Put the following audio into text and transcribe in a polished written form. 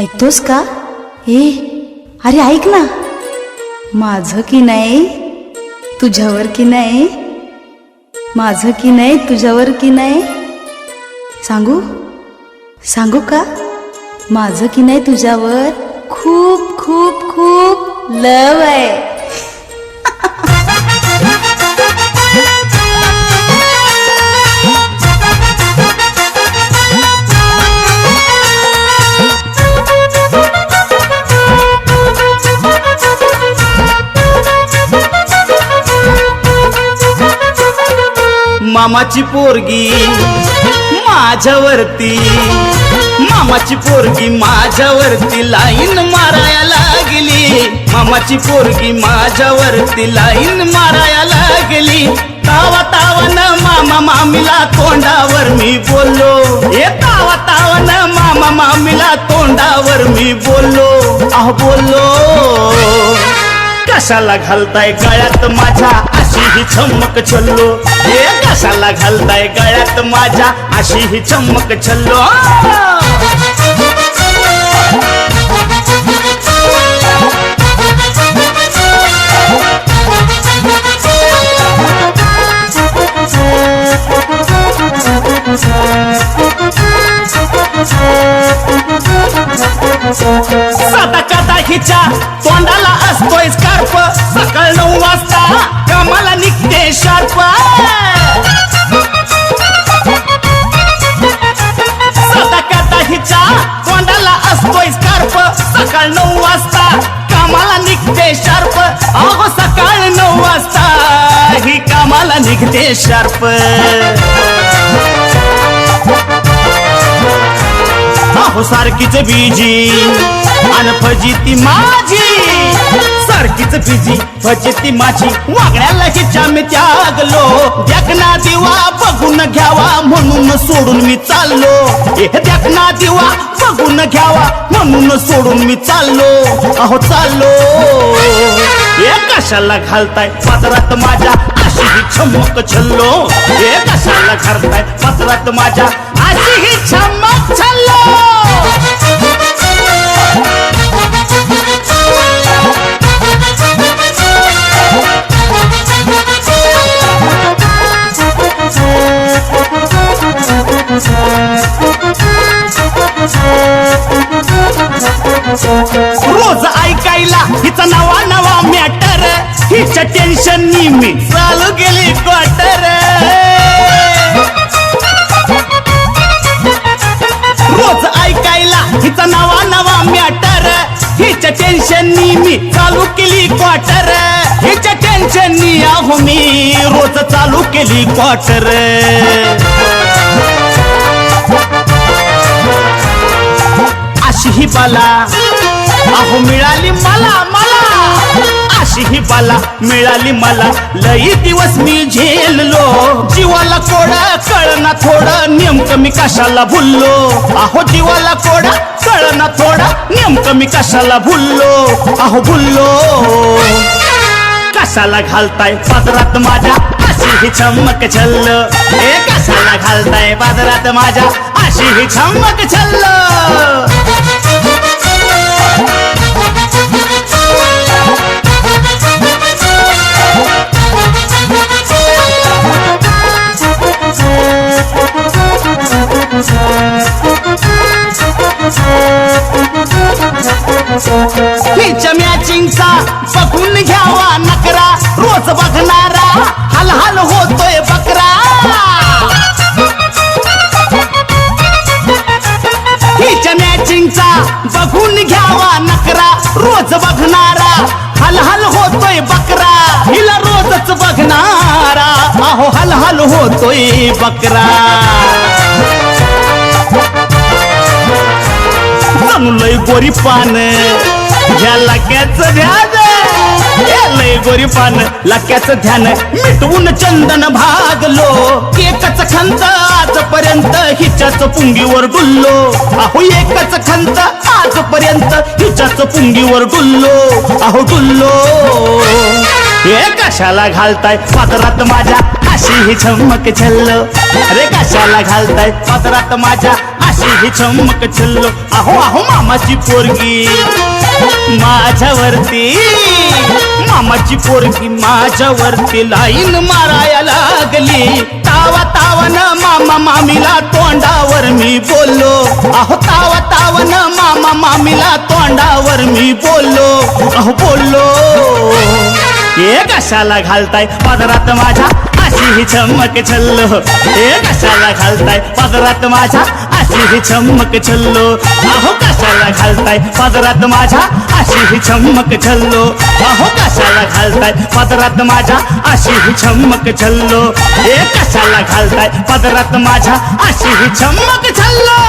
ऐकतोस का? अरे ऐक ना, माझं की नाही तुझ्यावर की नाही, माझं की नाही तुझ्यावर की नाही, सांगू सांगू का? माझं की नाही तुझ्यावर खूप खूप खूप लव आहे. मामाची पोरगी माझ्यावरती, मामाची पोरगी माझ्यावरती लाईन मारायला लागली. मामाची पोरगी माझ्यावरती लाईन मारायला लागली. तावा तावन मामा मामीला तोंडावर मी बोललो, हे तावा तावन मामा मामीला तोंडावर मी बोललो. बोललो कशाला घालताय गळ्यात माझ्या अशी ही चमक छल्लो, हे कशाला घालताय गळ्यात माझ्या अशी ही चमक छल्लो. साधा कादा हिच्या तोंडाला असतोय स्कार्फ, सकाळ 9 वाजता कामाला निघते शार्प. साधा कादा हिच्या तोंडाला असतोय स्कार्फ, सकाळ 9 वाजता कामाला निघते शार्प. अहो सकाळ 9 वाजता ही कामाला निघते शार्प. अहो सारखीच बिजी अन फजिती माझी, सारखीच बिजी फजिती माझी. वागण्याला हिच्या मी त्यागलो, देखना दिवा बघून घ्यावा म्हणून सोडून मी चाललो. देखना दिवा बघून घ्यावा म्हणून सोडून मी चाललो. अहो चाललो, हे कशाला घालताय पात्रात माझ्या अशी ही चमक छल्लो, हे कशाला घालताय पात्रात माझ्या अशी ही चमक छल्लो. रोज ऐकायला हिचा नवा नवा मॅटर, हिच्या टेन्शननी मी चालू गेली क्वार्टर. रोज ऐकायला हिचा नवा नवा मॅटर, हिच्या टेन्शननी मी चालू केली क्वार्टर. हिच्या टेन्शननी आहो मी रोज चालू केली क्वार्टर. अशी ही बाला अहो मिळाली मला, मला अशी ही बाला मिळाली मला. लई दिवस मी झेललो, जीवाला कोडा कळना थोडं नेमकं मी कशाला भुललो. अहो जीवाला कोडा कळना थोडा नेमकं मी कशाला भुललो. अहो भुललो, कशाला घालताय पादरात माझ्या अशी ही चमक छल्लो, हे कशाला घालताय पादरात माझ्या अशी ही चमक छल्लो. हिच्या मॅचिंगचा बघून घ्यावा नकरा, रोज बघणारा हाल हाल होतोय बकरा. हिच्या मॅचिंगचा बघून घ्यावा नकरा, रोज बघणारा हाल हाल होतोय बकरा. हिला रोजच बघणारा अहो हाल हाल होतोय बकरा. लय गोरी पान घ्या लक्याचं ध्यान, लय गोरी पान लक्याचं ध्यान. मिटवून चंदन भागलो, एकच खंत आजपर्यंत हिच्याच पुंगीवर डुललो. अहो एकच खंत आजपर्यंत हिच्याच पुंगीवर डुललो. अहो डुललो, हे कशाला घालताय पात्रात माझ्या अशी ही चमक छल्लो, अरे कशाला घालताय पात्रात माझ्या अशी ही चमक छल्लो अहो अहो मामाची पोरगी माझ्यावरती मामाची पोरगी माझ्यावरती लाईन मारायला लागली तावा तावन मामा मामीला तोंडावर मी बोललो अहो तावा तावन मामा मामीला तोंडावर मी बोललो अहो बोललो हे कशाला घालताय पदरात माझ्या अशी ही चमक छल्लो हे कशाला घालताय पदरात माझ्या अशी ही चमक छल्लो अहो कशाला घालताय पदरात माझ्या अशी ही चमक छल्लो अहो कशाला घालताय पदरात माझ्या अशी ही चमक छल्लो हे कशाला घालताय पदरात माझ्या अशी ही चमक छल्लो